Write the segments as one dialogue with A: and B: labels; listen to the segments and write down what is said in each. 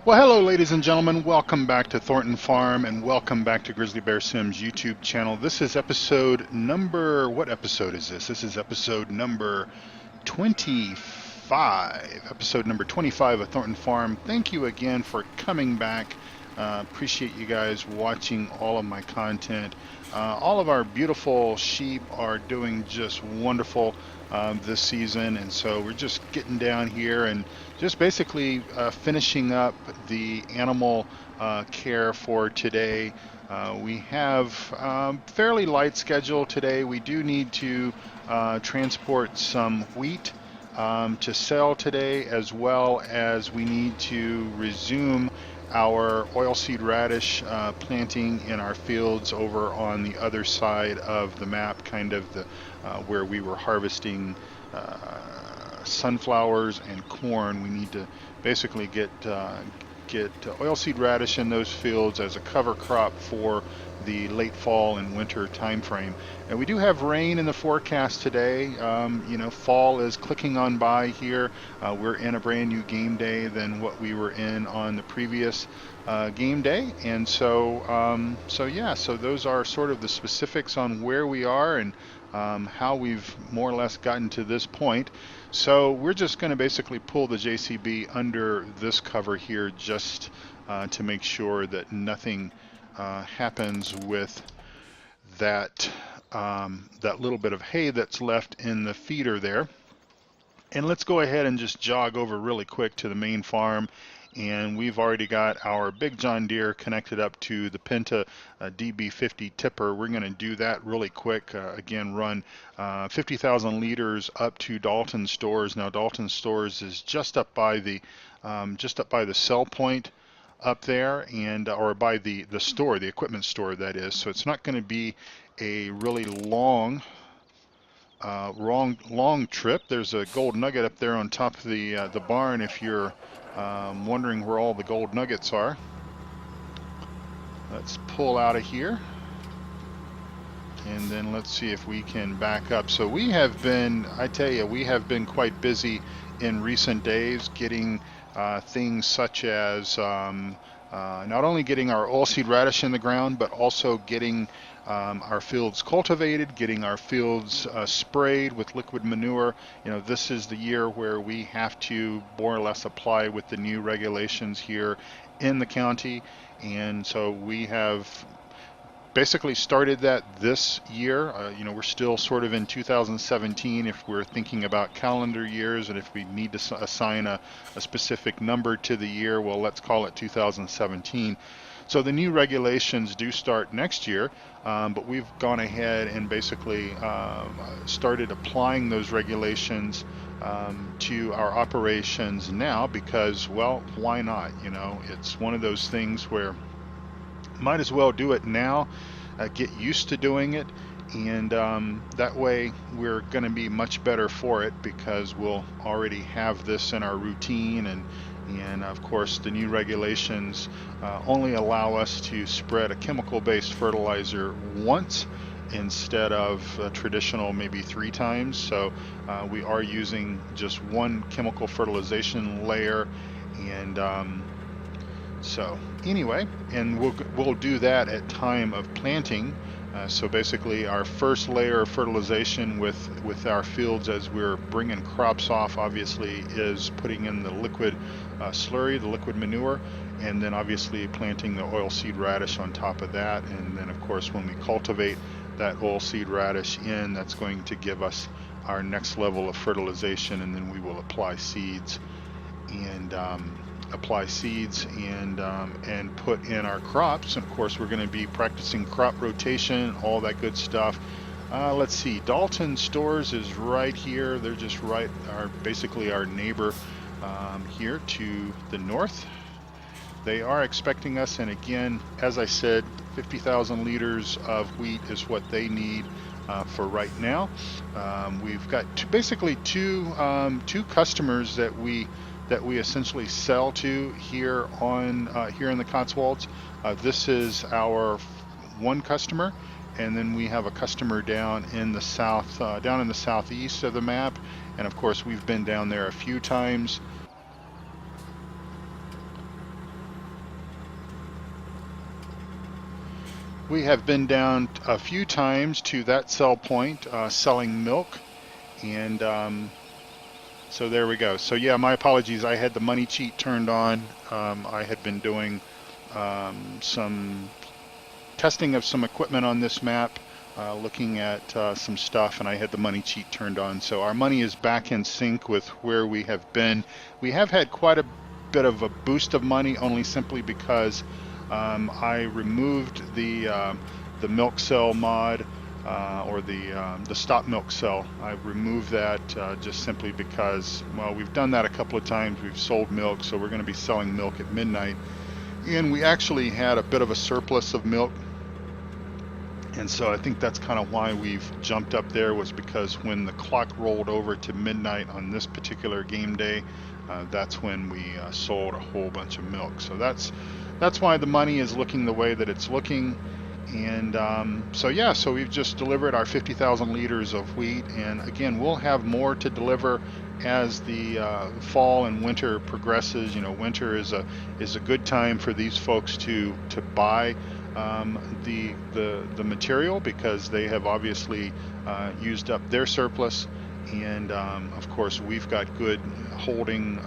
A: Well, hello, ladies and gentlemen. Welcome back to Thornton Farm and welcome back to Grizzly Bear Sims YouTube channel. This is episode number, what episode is this? This is episode number 25. Episode number 25 of Thornton Farm. Thank you again for coming back. Appreciate you guys watching all of my content. All of our beautiful sheep are doing just wonderful this season, and so we're just getting down here and just basically finishing up the animal care for today. We have fairly light schedule today. We do need to transport some wheat to sell today, as well as we need to resume our oilseed radish planting in our fields over on the other side of the map, kind of the where we were harvesting sunflowers and corn. We need to basically get oilseed radish in those fields as a cover crop for the late fall and winter time frame. And we do have rain in the forecast today. Fall is clicking on by here. We're in a brand new game day than what we were in on the previous game day. And so those are sort of the specifics on where we are and how we've more or less gotten to this point. So we're just going to basically pull the JCB under this cover here just to make sure that nothing happens with that little bit of hay that's left in the feeder there. And let's go ahead and just jog over really quick to the main farm. And we've already got our big John Deere connected up to the Penta DB50 tipper. We're going to do that really quick. Again, run 50,000 liters up to Dalton Stores. Now, Dalton Stores is just up by the sell point up there, and or by the store, the equipment store, that is. So it's not going to be a really long trip. There's a gold nugget up there on top of the barn if you're wondering where all the gold nuggets are. Let's pull out of here and then let's see if we can back up. So we have been, I tell you, we have been quite busy in recent days getting things such as not only getting our oilseed radish in the ground, but also getting our fields cultivated, getting our fields sprayed with liquid manure. This is the year where we have to more or less apply with the new regulations here in the county. And so we have basically started that this year. We're still sort of in 2017 if we're thinking about calendar years, and if we need to assign a specific number to the year, well, let's call it 2017. So the new regulations do start next year, but we've gone ahead and basically started applying those regulations to our operations now because, well, why not? It's one of those things where might as well do it now, get used to doing it, and that way we're going to be much better for it because we'll already have this in our routine. And of course the new regulations only allow us to spread a chemical-based fertilizer once instead of traditional maybe 3 times. So we are using just one chemical fertilization layer, and so anyway, and we'll do that at time of planting. So basically our first layer of fertilization with our fields as we're bringing crops off, obviously, is putting in the liquid slurry, the liquid manure, and then obviously planting the oilseed radish on top of that. And then of course when we cultivate that oilseed radish in, that's going to give us our next level of fertilization, and then we will apply seeds and put in our crops. And of course we're going to be practicing crop rotation, all that good stuff. Let's see, Dalton Stores is right here. They're just right, basically our neighbor here to the north. They are expecting us, and again, as I said, 50,000 liters of wheat is what they need for right now. We've got basically two customers that we essentially sell to here in the Cotswolds. This is our one customer, and then we have a customer down in the southeast of the map, and of course we've been down there a few times. We have been down a few times to that sell point, selling milk, and so there we go. So yeah, my apologies. I had the money cheat turned on. I had been doing some testing of some equipment on this map, looking at some stuff, and I had the money cheat turned on. So our money is back in sync with where we have been. We have had quite a bit of a boost of money, only simply because I removed the milk cell mod, or the stop milk cell. I removed that just simply because, well, we've done that a couple of times. We've sold milk, so we're going to be selling milk at midnight. And we actually had a bit of a surplus of milk. And so I think that's kind of why we've jumped up there, was because when the clock rolled over to midnight on this particular game day, that's when we sold a whole bunch of milk. So that's why the money is looking the way that it's looking. And so yeah, so we've just delivered our 50,000 liters of wheat, and again, we'll have more to deliver as the fall and winter progresses. You know, winter is a good time for these folks to buy the material, because they have obviously used up their surplus, and of course we've got good holding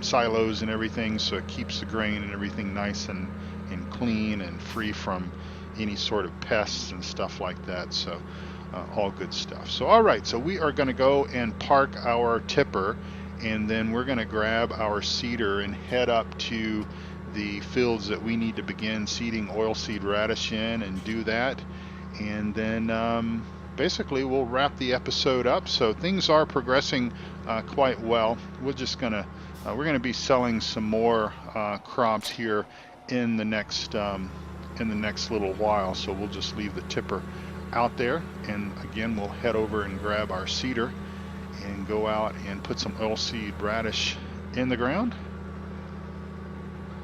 A: silos and everything, so it keeps the grain and everything nice and clean and free from any sort of pests and stuff like that. So all good stuff. So all right, so we are going to go and park our tipper, and then we're going to grab our seeder and head up to the fields that we need to begin seeding oilseed radish in, and do that, and then basically we'll wrap the episode up. So things are progressing quite well. We're going to be selling some more crops here in the next little while, so we'll just leave the tipper out there, and again we'll head over and grab our seeder and go out and put some oilseed radish in the ground.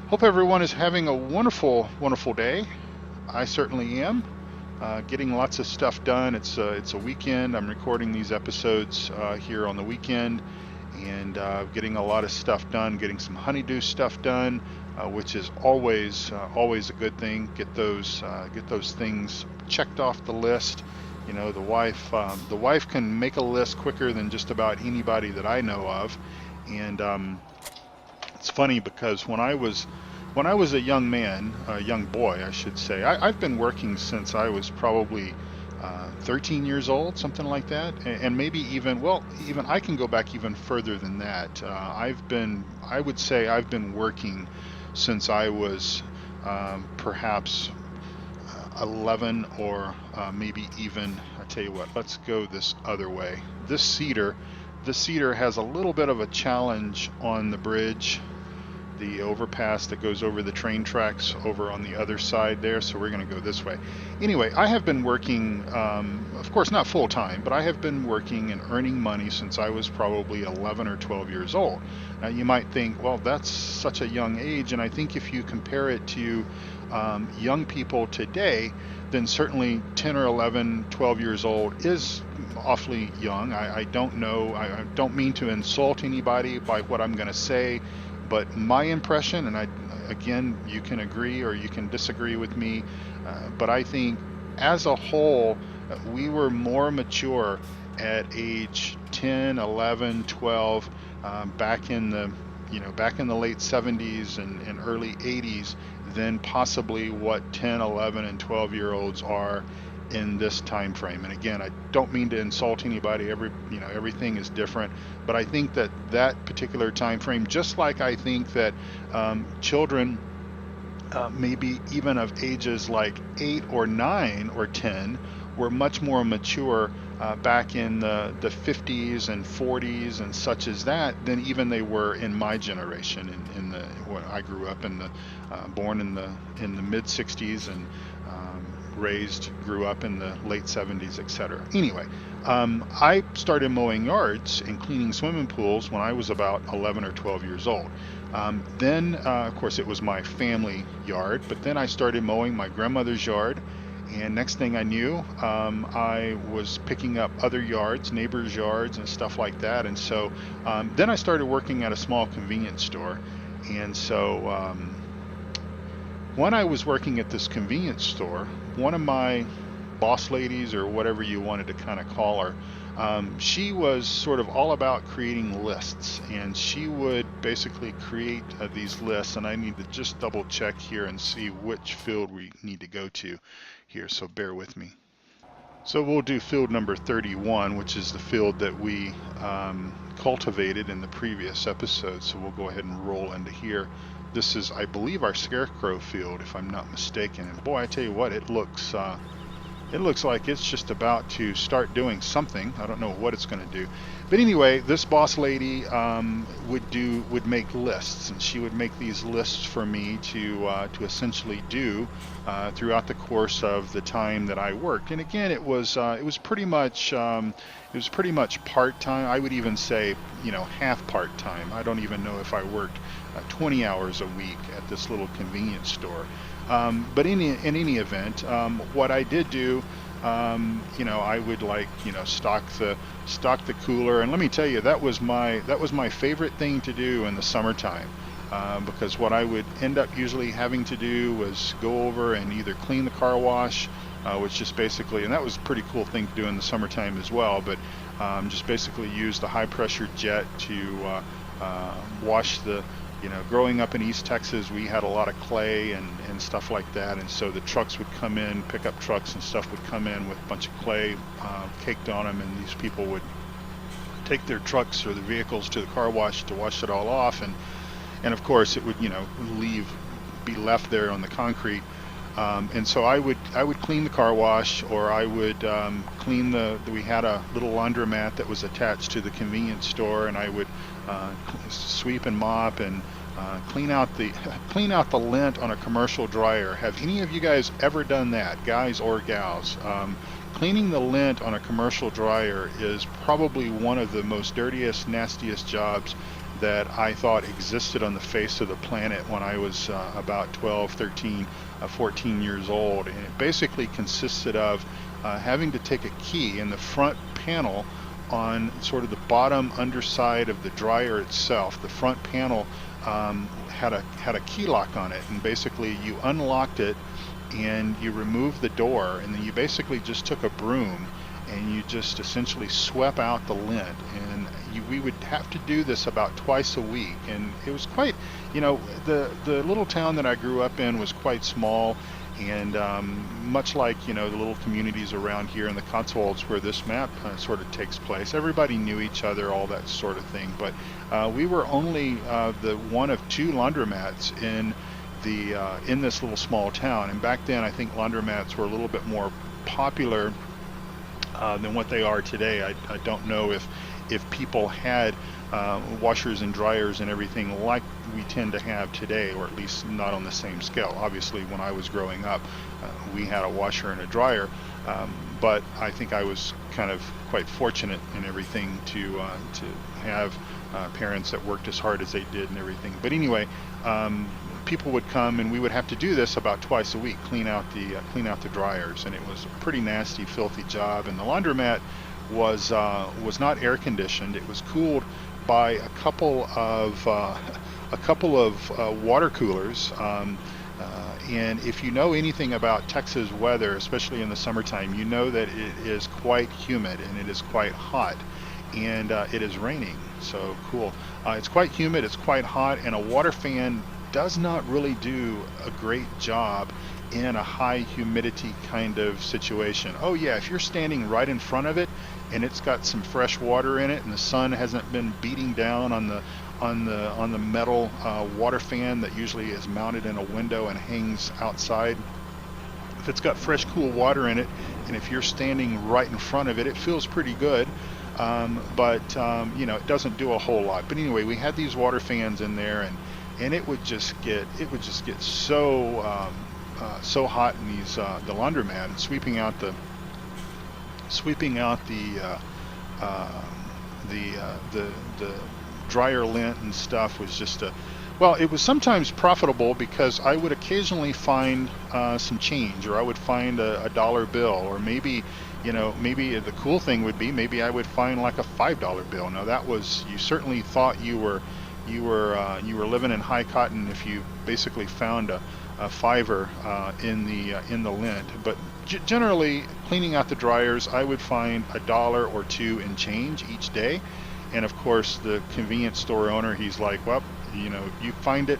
A: Hope everyone is having a wonderful day. I certainly am. Getting lots of stuff done. It's a weekend. I'm recording these episodes here on the weekend, and getting a lot of stuff done, getting some honeydew stuff done, which is always a good thing. Get those things checked off the list. You know, the wife can make a list quicker than just about anybody that I know of. And it's funny, because when I was a young man, a young boy I should say, I've been working since I was probably 13 years old, something like that, and maybe even I can go back even further than that. I would say I've been working since I was perhaps 11, or maybe even, I tell you what, let's go this other way. This cedar has a little bit of a challenge on the bridge, the overpass that goes over the train tracks over on the other side there, so we're going to go this way. Anyway, I have been working, of course not full time, but I have been working and earning money since I was probably 11 or 12 years old. Now you might think, well, that's such a young age, and I think if you compare it to young people today, then certainly 10 or 11, 12 years old is awfully young. I don't know, I don't mean to insult anybody by what I'm going to say, but my impression, and again, you can agree or you can disagree with me, but I think as a whole, we were more mature at age 10, 11, 12, back in the late 70s and early 80s, than possibly what 10, 11, and 12-year-olds are in this time frame. And again, I don't mean to insult anybody. Everything is different, but I think that particular time frame, just like I think that children, maybe even of ages like 8 or 9 or 10, were much more mature back in the 50s and 40s and such as that than even they were in my generation. When I grew up born in the mid 60s and grew up in the late 70s, etc. Anyway, I started mowing yards and cleaning swimming pools when I was about 11 or 12 years old. Then, of course, it was my family yard, but then I started mowing my grandmother's yard, and next thing I knew, I was picking up other yards, neighbors' yards, and stuff like that. And so then I started working at a small convenience store, and so When I was working at this convenience store, one of my boss ladies, or whatever you wanted to kind of call her, she was sort of all about creating lists, and she would basically create these lists. And I need to just double check here and see which field we need to go to here, so bear with me. So we'll do field number 31, which is the field that we cultivated in the previous episode. So we'll go ahead and roll into here. This is, I believe, our scarecrow field, if I'm not mistaken. And boy, I tell you what, it looks like it's just about to start doing something. I don't know what it's going to do. But anyway, this boss lady would make lists, and she would make these lists for me to essentially do throughout the course of the time that I worked. And again, it was pretty much part-time. I would even say, half part-time. I don't even know if I worked 20 hours a week at this little convenience store. But in any event, what I did do, I would stock the cooler, and let me tell you, that was my favorite thing to do in the summertime, because what I would end up usually having to do was go over and either clean the car wash, which just basically, and that was a pretty cool thing to do in the summertime as well, but just basically use the high pressure jet to wash the. Growing up in East Texas, we had a lot of clay and stuff like that, and so the trucks would come in, pickup trucks and stuff would come in with a bunch of clay caked on them, and these people would take their trucks or the vehicles to the car wash to wash it all off, and of course it would be left there on the concrete, and so I would clean the car wash, or I would clean we had a little laundromat that was attached to the convenience store, and I would sweep and mop and clean out the lint on a commercial dryer. Have any of you guys ever done that, guys or gals? Cleaning the lint on a commercial dryer is probably one of the most dirtiest, nastiest jobs that I thought existed on the face of the planet when I was about 12, 13, 14 years old. And it basically consisted of having to take a key in the front panel on sort of the bottom underside of the dryer itself. The front panel had a key lock on it, and basically you unlocked it and you removed the door, and then you basically just took a broom and you just essentially swept out the lint. And we would have to do this about twice a week, and it was quite, the little town that I grew up in was quite small, and much like the little communities around here in the Cotswolds where this map sort of takes place, everybody knew each other, all that sort of thing. But we were only the one of two laundromats in this little small town, and back then I think laundromats were a little bit more popular than what they are today. I don't know if people had washers and dryers and everything like we tend to have today, or at least not on the same scale. Obviously, when I was growing up, we had a washer and a dryer, but I think I was kind of quite fortunate in everything to have parents that worked as hard as they did and everything. But anyway, people would come, and we would have to do this about twice a week, clean out the dryers, and it was a pretty nasty, filthy job. And the laundromat was not air conditioned. It was cooled by a couple of water coolers. And if you know anything about Texas weather, especially in the summertime, you know that it is quite humid and it is quite hot, and it is raining. So cool. It's quite humid, it's quite hot, and a water fan does not really do a great job in a high humidity kind of situation. Oh yeah, if you're standing right in front of it and it's got some fresh water in it and the sun hasn't been beating down on the metal water fan that usually is mounted in a window and hangs outside, if it's got fresh cool water in it, and if you're standing right in front of it, it feels pretty good. But it doesn't do a whole lot. But anyway, we had these water fans in there, and it would just get so hot in these the laundromat, and sweeping out the dryer lint and stuff was just it was sometimes profitable, because I would occasionally find some change, or I would find a dollar bill, or maybe the cool thing would be maybe I would find like a $5 bill. Now that was, you certainly thought you were living in high cotton if you basically found a fiver in the lint. But generally, cleaning out the dryers, I would find $1 or $2 in change each day. And of course, the convenience store owner, he's like, well, you find it.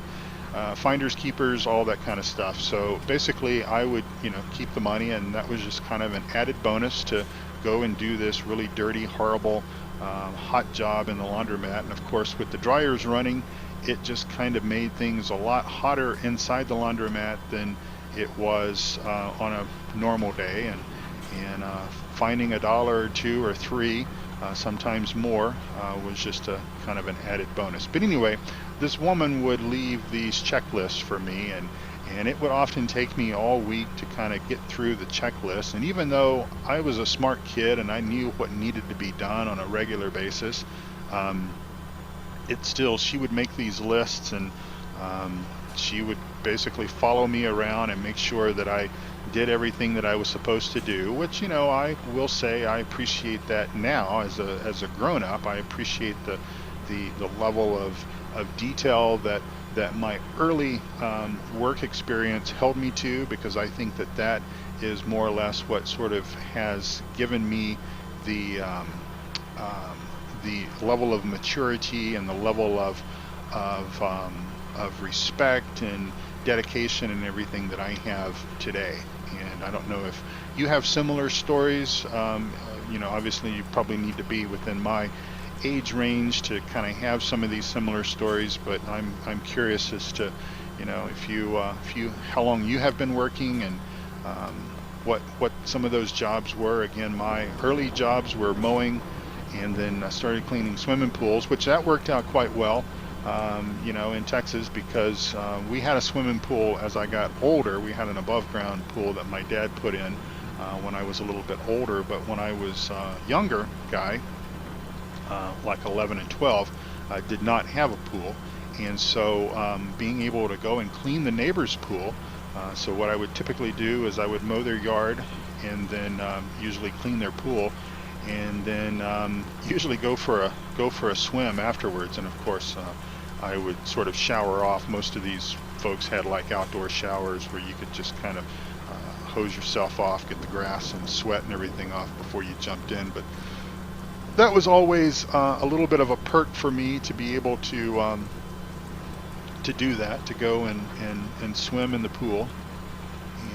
A: Finders keepers, all that kind of stuff. So basically, I would keep the money, and that was just kind of an added bonus to go and do this really dirty, horrible, hot job in the laundromat. And of course, with the dryers running, it just kind of made things a lot hotter inside the laundromat than it was on a normal day. And finding $1 or $2 or $3, sometimes more, was just a kind of an added bonus. But anyway, this woman would leave these checklists for me, and it would often take me all week to kind of get through the checklist. And even though I was a smart kid and I knew what needed to be done on a regular basis, she would make these lists, and she would basically follow me around and make sure that I did everything that I was supposed to do, which I will say I appreciate that now as a grown-up. I appreciate the level of detail that my early work experience held me to, because I think that is more or less what sort of has given me the level of maturity and the level of respect and dedication and everything that I have today. And I don't know if you have similar stories. Obviously you probably need to be within my age range to kind of have some of these similar stories, but I'm curious as to if you how long you have been working, and what some of those jobs were. Again, my early jobs were mowing, and then I started cleaning swimming pools, which that worked out quite well, in Texas, because we had a swimming pool as I got older. We had an above ground pool that my dad put in when I was a little bit older, but when I was younger guy, like 11 and 12, did not have a pool. And so being able to go and clean the neighbor's pool, so what I would typically do is I would mow their yard, and then usually clean their pool, and then usually go for a swim afterwards. And of course I would sort of shower off. Most of these folks had like outdoor showers where you could just kind of hose yourself off, get the grass and sweat and everything off before you jumped in. But that was always a little bit of a perk for me to be able to do that, to go and swim in the pool.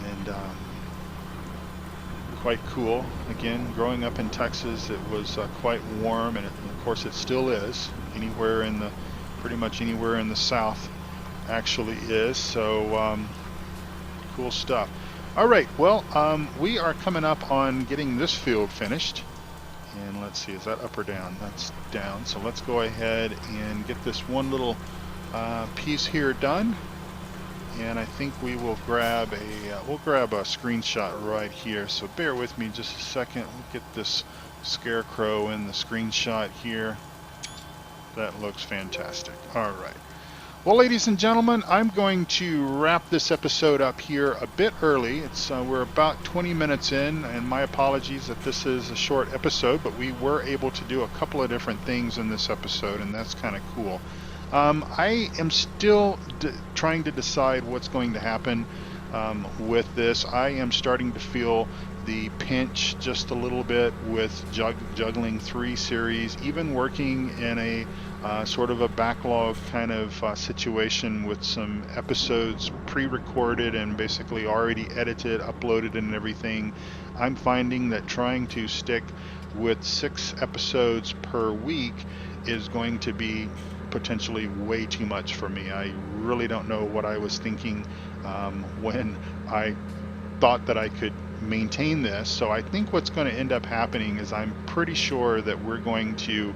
A: And quite cool. Again, growing up in Texas, it was quite warm, and of course it still is. Pretty much anywhere in the South actually is. So cool stuff. All right, well, we are coming up on getting this field finished. And let's see, is that up or down? That's down. So let's go ahead and get this one little piece here done. And I think we will grab a screenshot right here. So bear with me just a second. We'll get this scarecrow in the screenshot here. That looks fantastic. All right. Well, ladies and gentlemen, I'm going to wrap this episode up here a bit early. We're about 20 minutes in, and my apologies that this is a short episode, but we were able to do a couple of different things in this episode, and that's kind of cool. I am still trying to decide what's going to happen with this. I am starting to feel the pinch just a little bit with juggling 3 series, even working in a sort of a backlog kind of situation with some episodes pre-recorded and basically already edited, uploaded, and everything. I'm finding that trying to stick with 6 episodes per week is going to be potentially way too much for me. I really don't know what I was thinking when I thought that I could maintain this. So I think what's going to end up happening is I'm pretty sure that we're going to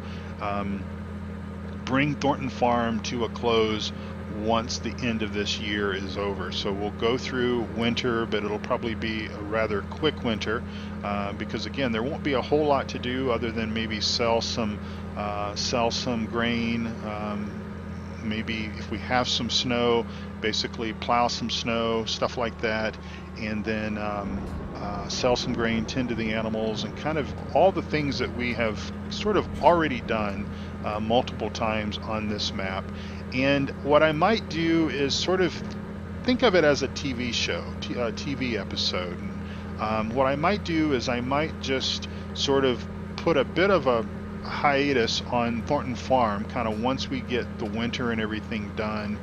A: bring Thornton Farm to a close once the end of this year is over. So we'll go through winter, but it'll probably be a rather quick winter because again, there won't be a whole lot to do other than maybe sell some grain, maybe if we have some snow, basically plow some snow, stuff like that, and then sell some grain, tend to the animals, and kind of all the things that we have sort of already done multiple times on this map. And what I might do is sort of think of it as a TV show, TV episode. And, what I might do is I might just sort of put a bit of a hiatus on Thornton Farm, kind of once we get the winter and everything done,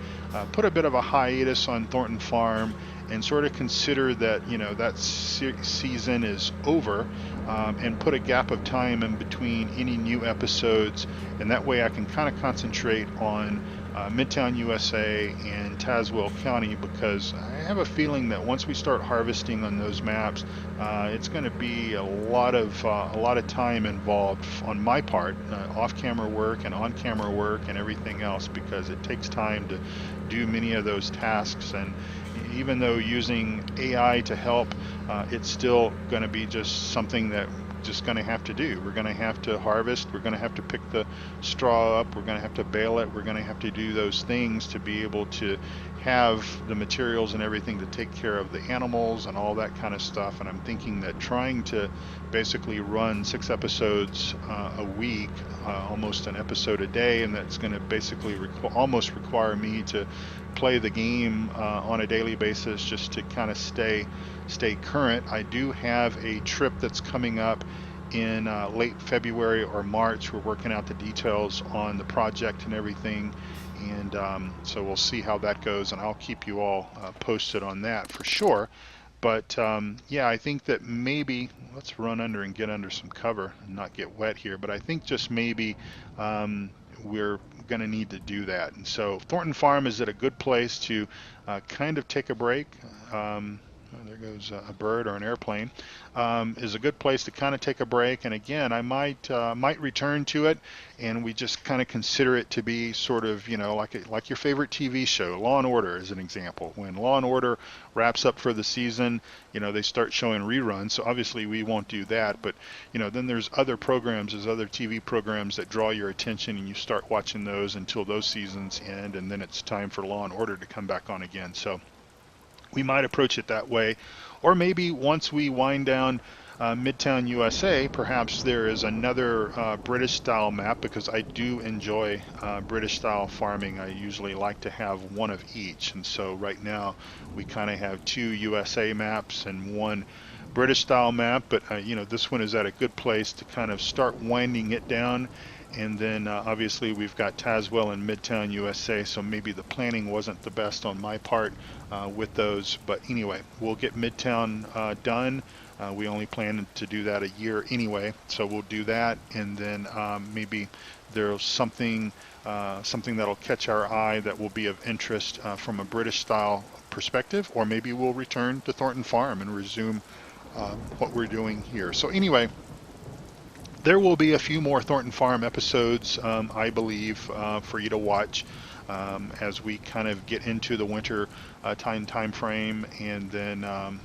A: put a bit of a hiatus on Thornton Farm and sort of consider that, that season is over, and put a gap of time in between any new episodes, and that way I can kind of concentrate on Midtown USA and Tazewell County, because I have a feeling that once we start harvesting on those maps, it's going to be a lot of time involved on my part, off-camera work and on-camera work and everything else, because it takes time to do many of those tasks. And even though using AI to help, it's still going to be just something that just going to have to do. We're going to have to harvest, we're going to have to pick the straw up, we're going to have to bale it, we're going to have to do those things to be able to have the materials and everything to take care of the animals and all that kind of stuff. And I'm thinking that trying to basically run 6 episodes a week, almost an episode a day, and that's going to basically almost require me to play the game on a daily basis just to kind of stay current. I do have a trip that's coming up in late February or March. We're working out the details on the project and everything, and so we'll see how that goes, and I'll keep you all posted on that for sure. But yeah, I think that maybe let's run under and get under some cover and not get wet here, but I think just maybe we're going to need to do that. And so Thornton Farm is at a good place to kind of take a break. Oh, there goes a bird or an airplane. Is a good place to kind of take a break. And again, I might return to it, and we just kind of consider it to be sort of, like your favorite TV show, Law and Order as an example. When Law and Order wraps up for the season, they start showing reruns. So obviously we won't do that. But then there's other programs, there's other TV programs that draw your attention, and you start watching those until those seasons end, and then it's time for Law and Order to come back on again. So we might approach it that way. Or maybe once we wind down Midtown USA, perhaps there is another British style map, because I do enjoy British style farming. I usually like to have one of each, and so right now we kind of have 2 USA maps and 1 British style map, but this one is at a good place to kind of start winding it down. And then obviously we've got Tazewell and Midtown USA, so maybe the planning wasn't the best on my part with those. But anyway, we'll get Midtown done. We only plan to do that a year anyway, so we'll do that. And then maybe there's something that'll catch our eye that will be of interest from a British style perspective, or maybe we'll return to Thornton Farm and resume what we're doing here. So anyway, there will be a few more Thornton Farm episodes, I believe, for you to watch as we kind of get into the winter time frame, and then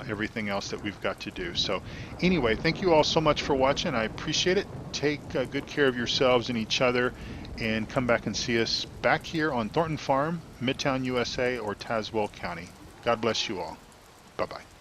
A: everything else that we've got to do. So anyway, thank you all so much for watching. I appreciate it. Take good care of yourselves and each other, and come back and see us back here on Thornton Farm, Midtown USA, or Tazewell County. God bless you all. Bye-bye.